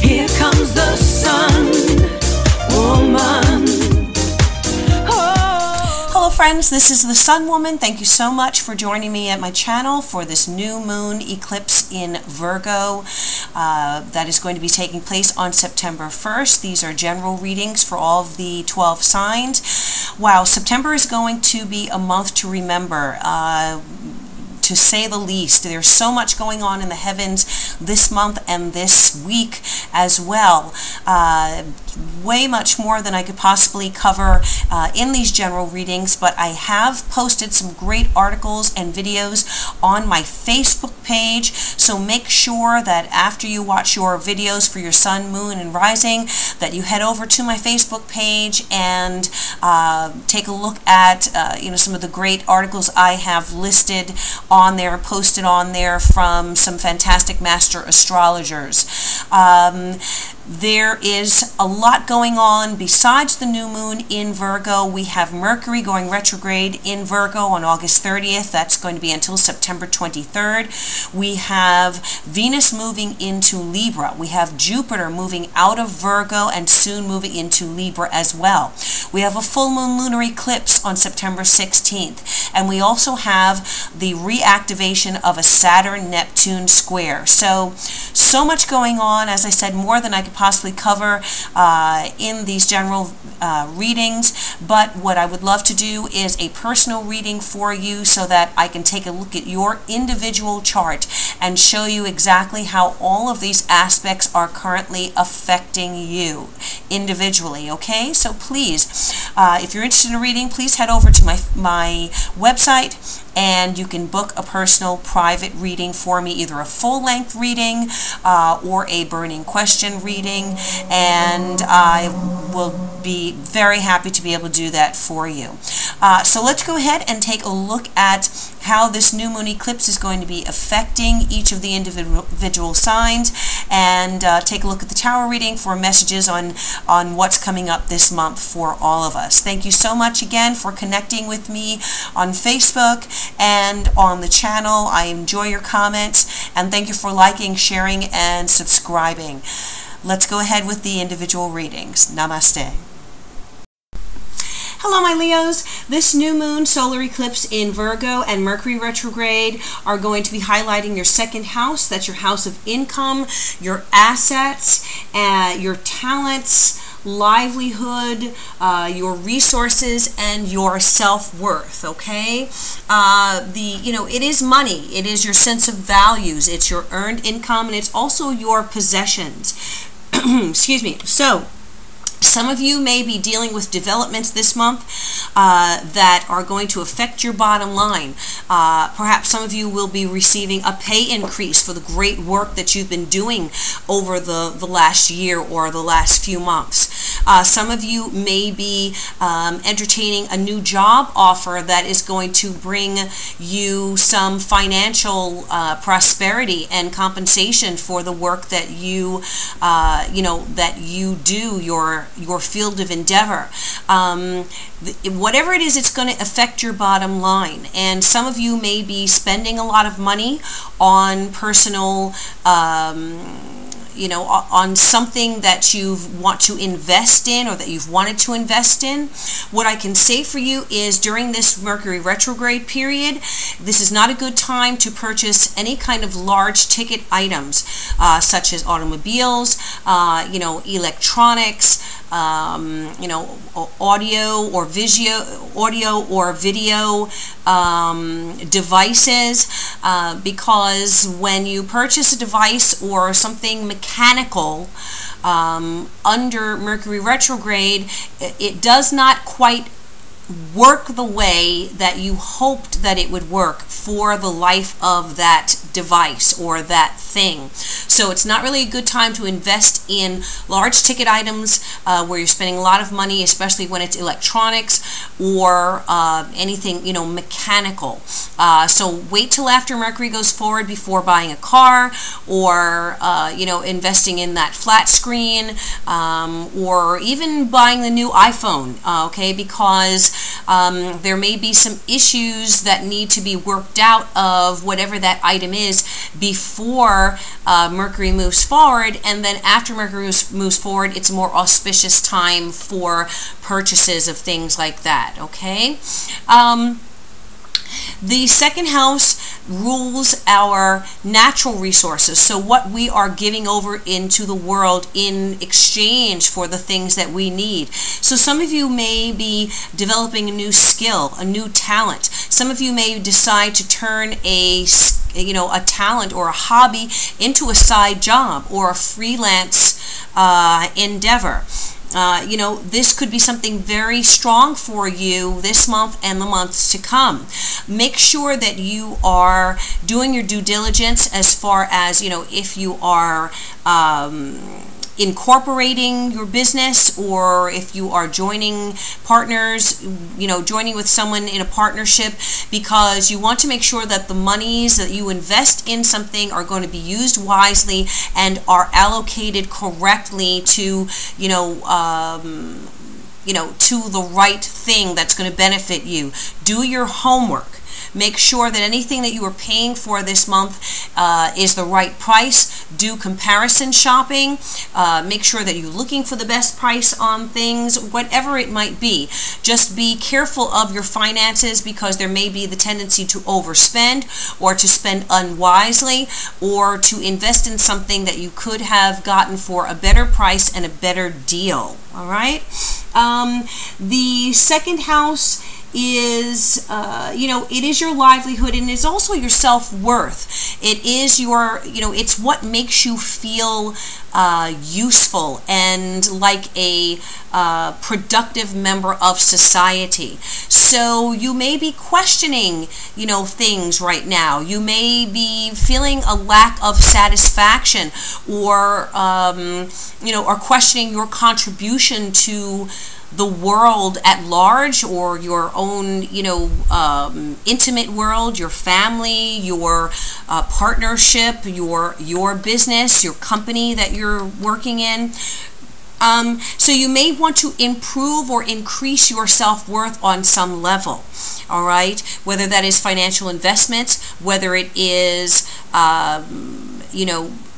Here comes the sun, woman. Hello friends, this is the Sun Woman. Thank you so much for joining me at my channel for this new moon eclipse in Virgo that is going to be taking place on September 1st. These are general readings for all of the 12 signs. Wow, September is going to be a month to remember. To say the least. There's so much going on in the heavens this month and this week as well. Way much more than I could possibly cover in these general readings, but I have posted some great articles and videos on my Facebook page, so make sure that after you watch your videos for your sun, moon, and rising, that you head over to my Facebook page and take a look at some of the great articles I have listed on there, posted on there from some fantastic master astrologers. There is a lot going on besides the new moon in Virgo. We have Mercury going retrograde in Virgo on August 30th. That's going to be until September 23rd. We have Venus moving into Libra. We have Jupiter moving out of Virgo and soon moving into Libra as well. We have a full moon lunar eclipse on September 16th. And we also have the reactivation of a Saturn-Neptune square. So much going on. As I said, more than I could possibly cover in these general readings, but what I would love to do is a personal reading for you so that I can take a look at your individual chart and show you exactly how all of these aspects are currently affecting you individually. Okay, so please, if you're interested in a reading, please head over to my website and you can book a personal private reading for me, either a full-length reading or a burning question reading, and I will be very happy to be able to do that for you. So let's go ahead and take a look at how this new moon eclipse is going to be affecting each of the individual signs, and take a look at the Tao reading for messages on what's coming up this month for all of us. Thank you so much again for connecting with me on Facebook and on the channel. I enjoy your comments, and thank you for liking, sharing, and subscribing. Let's go ahead with the individual readings. Namaste. Hello my Leos, this new moon solar eclipse in Virgo and Mercury retrograde are going to be highlighting your second house. That's your house of income, your assets, your talents, livelihood, your resources, and your self-worth. Okay, it is money, it is your sense of values, it's your earned income, and it's also your possessions. Excuse me. So some of you may be dealing with developments this month that are going to affect your bottom line. Perhaps some of you will be receiving a pay increase for the great work that you've been doing over the last year or the last few months. Some of you may be entertaining a new job offer that is going to bring you some financial prosperity and compensation for the work that you do, your field of endeavor. Whatever it is, it's going to affect your bottom line. And some of you may be spending a lot of money on personal on something that you want to invest in or that you've wanted to invest in. What I can say for you is during this Mercury retrograde period, this is not a good time to purchase any kind of large ticket items such as automobiles, electronics, audio or video devices, because when you purchase a device or something mechanical under Mercury retrograde, it does not quite work the way that you hoped that it would work for the life of that device or that thing. So it's not really a good time to invest in large ticket items where you're spending a lot of money, especially when it's electronics or anything, mechanical. So wait till after Mercury goes forward before buying a car or, investing in that flat screen or even buying the new iPhone, okay, because because there may be some issues that need to be worked out of whatever that item is before Mercury moves forward, and then after Mercury moves forward, it's a more auspicious time for purchases of things like that, okay? The second house rules our natural resources, so what we are giving over into the world in exchange for the things that we need. So some of you may be developing a new skill, a new talent. Some of you may decide to turn a talent or a hobby into a side job or a freelance endeavor. This could be something very strong for you this month and the months to come. Make sure that you are doing your due diligence as far as, if you are incorporating your business, or if you are joining partners, joining with someone in a partnership, because you want to make sure that the monies that you invest in something are going to be used wisely and are allocated correctly to, to the right thing that's going to benefit you. Do your homework. Make sure that anything that you are paying for this month is the right price. Do comparison shopping. Make sure that you're looking for the best price on things, whatever it might be. Just be careful of your finances, because there may be the tendency to overspend or to spend unwisely or to invest in something that you could have gotten for a better price and a better deal. All right? The second house is, it is your livelihood, and it's also your self-worth. It is your, it's what makes you feel useful and like a productive member of society. So you may be questioning, things right now. You may be feeling a lack of satisfaction, or, or questioning your contribution to the world at large, or your own, intimate world, your family, your partnership, your business, your company that you're working in. So you may want to improve or increase your self-worth on some level, all right? Whether that is financial investments, whether it is,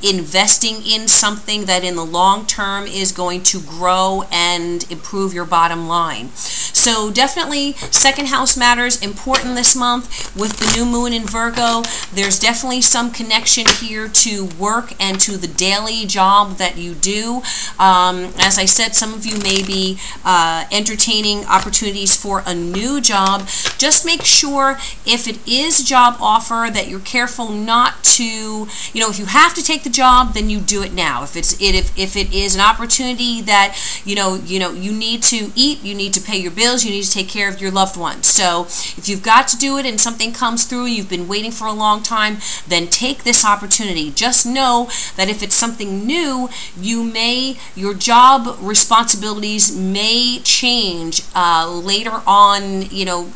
investing in something that in the long term is going to grow and improve your bottom line. So definitely second house matters, important this month with the new moon in Virgo. There's definitely some connection here to work and to the daily job that you do. As I said, some of you may be entertaining opportunities for a new job. Just make sure, if it is a job offer, that you're careful not to, if you have to take the job, then you do it now. If it is an opportunity that you need to eat, you need to pay your bills, you need to take care of your loved ones. So if you've got to do it and something comes through, you've been waiting for a long time, then take this opportunity. Just know that if it's something new, your job responsibilities may change later on,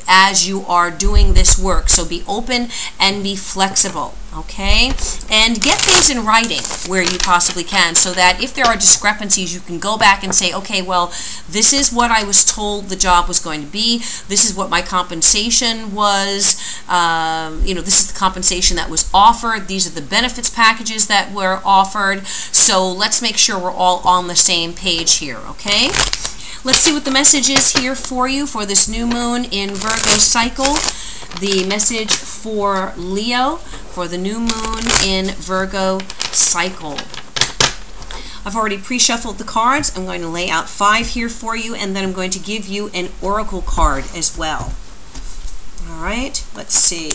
as you are doing this work. So be open and be flexible. Okay, and get things in writing where you possibly can, so that if there are discrepancies, you can go back and say, okay, well, this is what I was told the job was going to be. This is what my compensation was. This is the compensation that was offered. These are the benefits packages that were offered. So let's make sure we're all on the same page here, okay? Let's see what the message is here for you for this new moon in Virgo cycle. The message for Leo for the new moon in Virgo cycle. I've already pre-shuffled the cards. I'm going to lay out 5 here for you, and then I'm going to give you an oracle card as well. All right, let's see.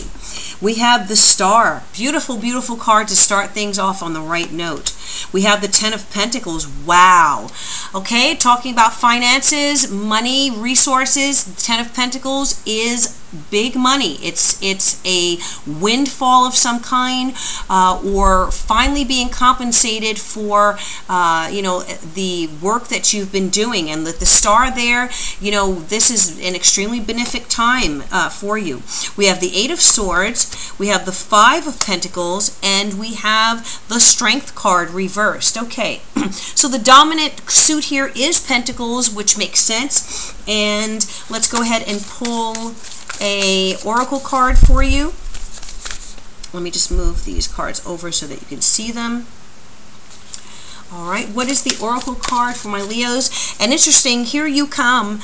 We have the Star. Beautiful, beautiful card to start things off on the right note. We have the Ten of Pentacles. Wow. Okay, talking about finances, money, resources. The Ten of Pentacles is big money. It's a windfall of some kind, or finally being compensated for the work that you've been doing. And the Star there, this is an extremely benefic time for you. We have the Eight of Swords, we have the Five of Pentacles, and we have the Strength card reversed. Okay, so the dominant suit here is Pentacles, which makes sense. And let's go ahead and pull a oracle card for you. Let me just move these cards over so that you can see them. All right, what is the oracle card for my Leos? And interesting, here you come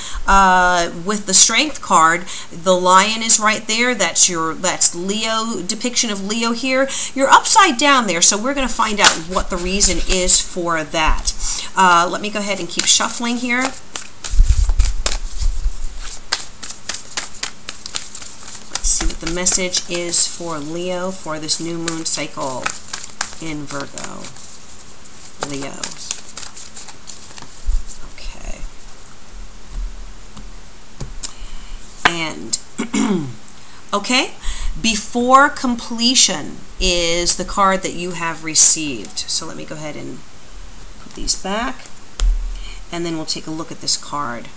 with the Strength card. The lion is right there. That's Leo, depiction of Leo here. You're upside down there, so we're going to find out what the reason is for that. Let me go ahead and keep shuffling here. Let's see what the message is for Leo for this new moon cycle in Virgo. Leos. Okay. And okay, before completion is the card that you have received. So let me go ahead and put these back, and then we'll take a look at this card.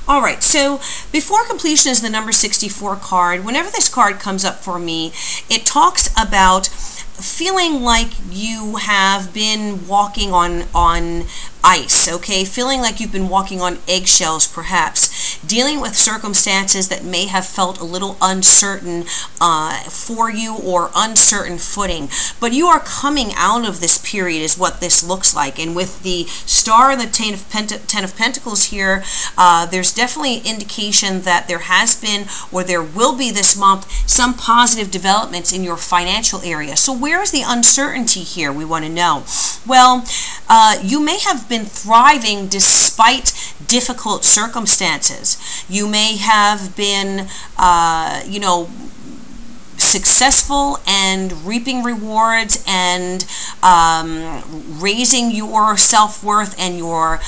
All right, so before completion is the number 64 card. Whenever this card comes up for me, it talks about feeling like you have been walking on ice, okay? Feeling like you've been walking on eggshells, perhaps. Dealing with circumstances that may have felt a little uncertain for you, or uncertain footing. But you are coming out of this period is what this looks like. And with the star and the Ten of Pentacles here, there's definitely indication that there has been, or there will be this month, some positive developments in your financial area. So where is the uncertainty here, we want to know? Well, you may have been thriving despite difficult circumstances. You may have been, you know, successful and reaping rewards and raising your self-worth and your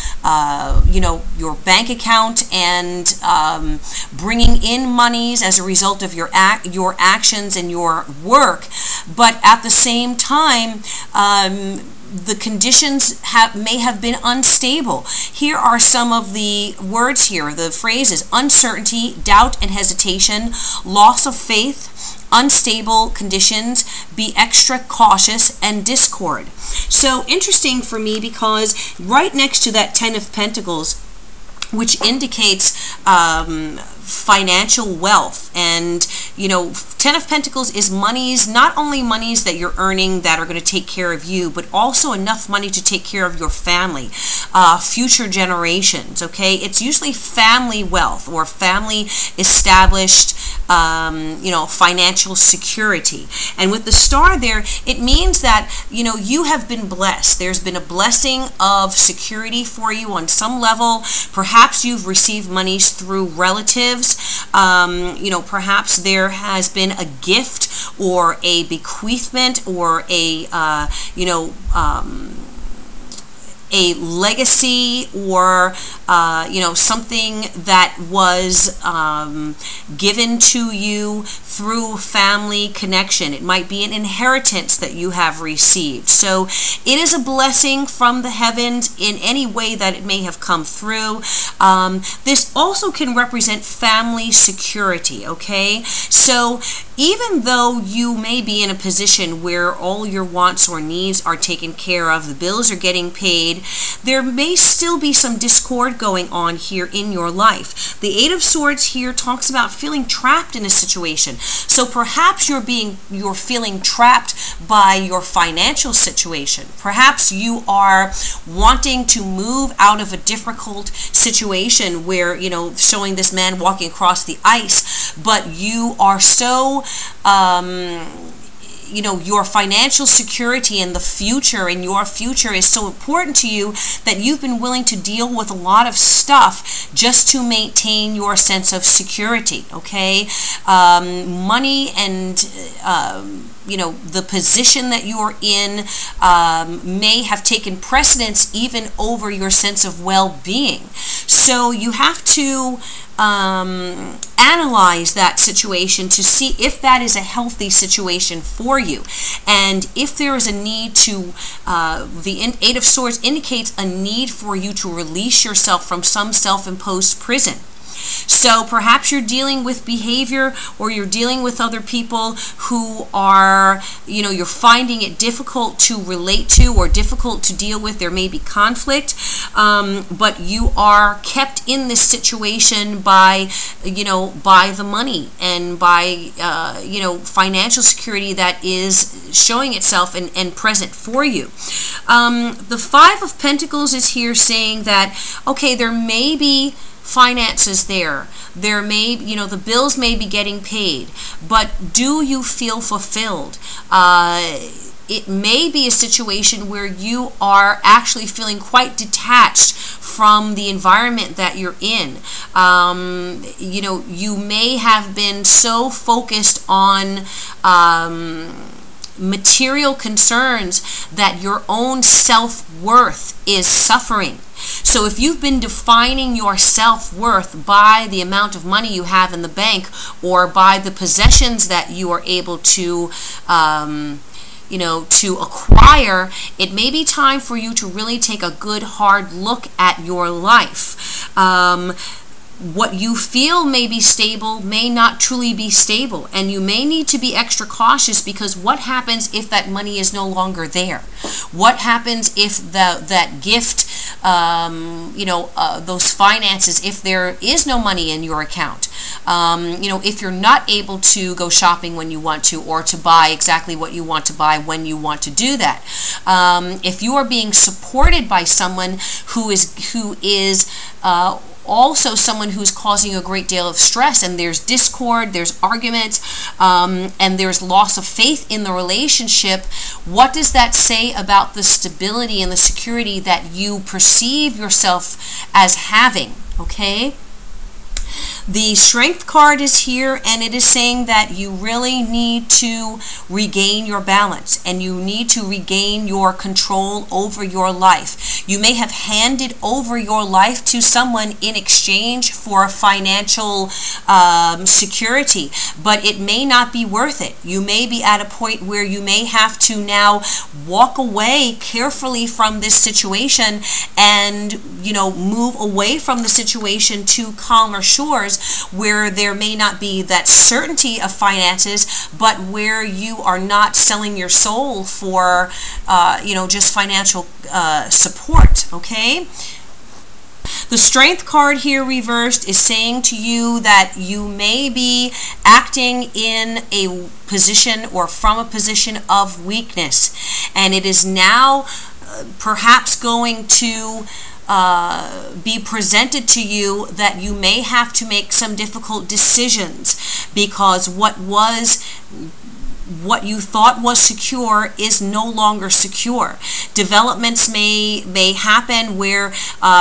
you know, your bank account, and bringing in monies as a result of your actions and your work. But at the same time, the conditions may have been unstable. Here are some of the words here, the phrases: uncertainty, doubt and hesitation, loss of faith, unstable conditions, be extra cautious, and discord. So interesting for me, because right next to that Ten of Pentacles, which indicates financial wealth, and you know, Ten of Pentacles is monies, not only monies that you're earning that are going to take care of you, but also enough money to take care of your family, future generations. Okay, it's usually family wealth or family established, you know, financial security. And with the star there, it means that, you know, you have been blessed. There's been a blessing of security for you on some level. Perhaps you've received monies through relatives. You know, perhaps there has been a gift or a bequeathment or a, you know, a legacy, or you know, something that was given to you through family connection. It might be an inheritance that you have received. So it is a blessing from the heavens in any way that it may have come through. This also can represent family security, okay? So even though you may be in a position where all your wants or needs are taken care of, the bills are getting paid, there may still be some discord going on here in your life. The Eight of Swords here talks about feeling trapped in a situation. So perhaps you're feeling trapped by your financial situation. Perhaps you are wanting to move out of a difficult situation where, you know, showing this man walking across the ice, but you are so you know, your financial security in the future, and your future is so important to you that you've been willing to deal with a lot of stuff just to maintain your sense of security, okay? Money and, you know, the position that you're in may have taken precedence even over your sense of well-being. So you have to analyze that situation to see if that is a healthy situation for you, and if there is a need to, the Eight of Swords indicates a need for you to release yourself from some self-imposed prison. So perhaps you're dealing with behavior, or you're dealing with other people who are, you're finding it difficult to relate to or difficult to deal with. There may be conflict, but you are kept in this situation by the money and by, financial security that is showing itself and present for you. The Five of Pentacles is here saying that, okay, there may be finances there. There may, the bills may be getting paid, but do you feel fulfilled? It may be a situation where you are actually feeling quite detached from the environment that you're in. You may have been so focused on material concerns that your own self-worth is suffering. So if you've been defining your self-worth by the amount of money you have in the bank, or by the possessions that you are able to to acquire, it may be time for you to really take a good hard look at your life. What you feel may be stable may not truly be stable, and you may need to be extra cautious, because what happens if that money is no longer there? What happens if that gift, those finances, if there is no money in your account? If you're not able to go shopping when you want to, or to buy exactly what you want to buy when you want to do that. If you are being supported by someone who is also someone who's causing a great deal of stress, and there's discord, there's argument, and there's loss of faith in the relationship, what does that say about the stability and the security that you perceive yourself as having? Okay? The Strength card is here, and it is saying that you really need to regain your balance, and you need to regain your control over your life. You may have handed over your life to someone in exchange for financial security, but it may not be worth it. You may be at a point where you may have to now walk away carefully from this situation and, move away from the situation to calmer shores, where there may not be that certainty of finances, but where you are not selling your soul for, just financial support, okay? The Strength card here reversed is saying to you that you may be acting in a position or from a position of weakness, and it is now perhaps going to be presented to you that you may have to make some difficult decisions, because what you thought was secure is no longer secure. Developments may happen where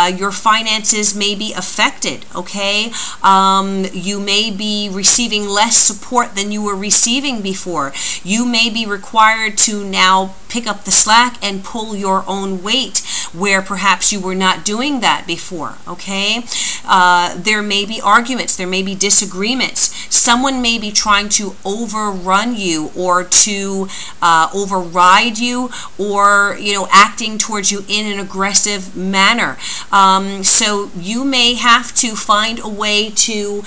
your finances may be affected, okay? You may be receiving less support than you were receiving before. You may be required to now pick up the slack and pull your own weight, where perhaps you were not doing that before, okay? There may be arguments, there may be disagreements. Someone may be trying to overrun you, or to override you, or acting towards you in an aggressive manner. So you may have to find a way to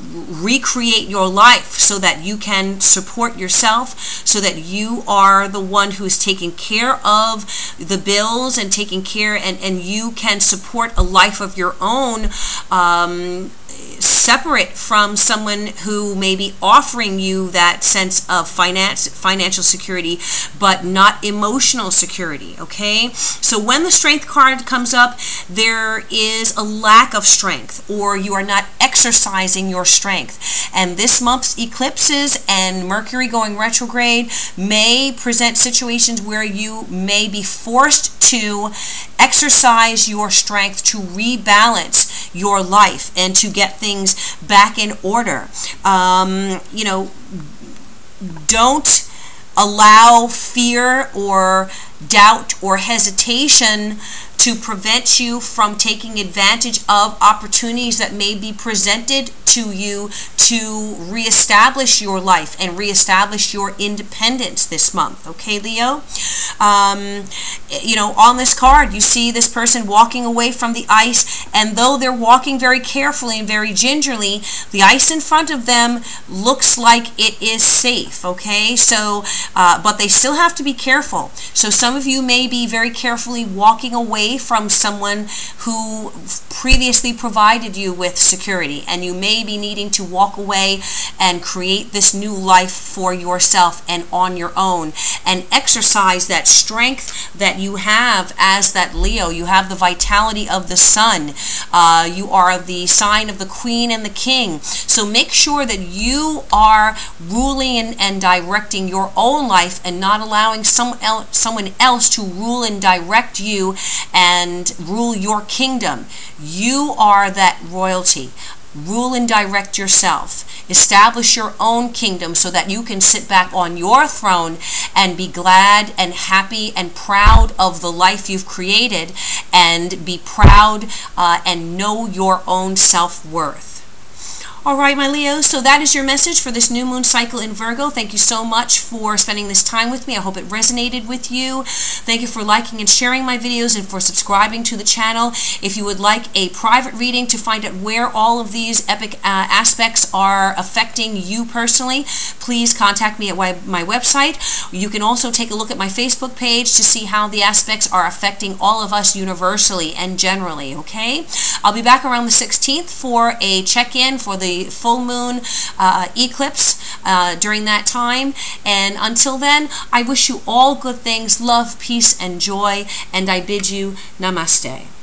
recreate your life so that you can support yourself, so that you are the one who's taking care of the bills and taking care, and you can support a life of your own, separate from someone who may be offering you that sense of financial security, but not emotional security, okay? So when the Strength card comes up, there is a lack of strength, or you are not exercising your strength. And this month's eclipses and Mercury going retrograde may present situations where you may be forced to exercise your strength to rebalance your life and to get things back in order. Don't allow fear or doubt or hesitation to prevent you from taking advantage of opportunities that may be presented to you to reestablish your life and reestablish your independence this month. Okay, Leo? You know, on this card, you see this person walking away from the ice, and though they're walking very carefully and very gingerly, the ice in front of them looks like it is safe, okay? So, but they still have to be careful. So some of you may be very carefully walking away from someone who previously provided you with security, and you may be needing to walk away and create this new life for yourself and on your own, and exercise that strength that you have as that Leo. You have the vitality of the sun. You are the sign of the Queen and the King. So make sure that you are ruling and directing your own life and not allowing someone else to rule and direct you and rule your kingdom. You are that royalty. Rule and direct yourself. Establish your own kingdom so that you can sit back on your throne and be glad and happy and proud of the life you've created, and be proud and know your own self-worth. All right, my Leos, so that is your message for this new moon cycle in Virgo. Thank you so much for spending this time with me. I hope it resonated with you. Thank you for liking and sharing my videos and for subscribing to the channel. If you would like a private reading to find out where all of these epic aspects are affecting you personally, please contact me at my website. You can also take a look at my Facebook page to see how the aspects are affecting all of us universally and generally, okay? I'll be back around the 16th for a check-in for the full moon eclipse during that time. And until then, I wish you all good things, love, peace, and joy, and I bid you namaste.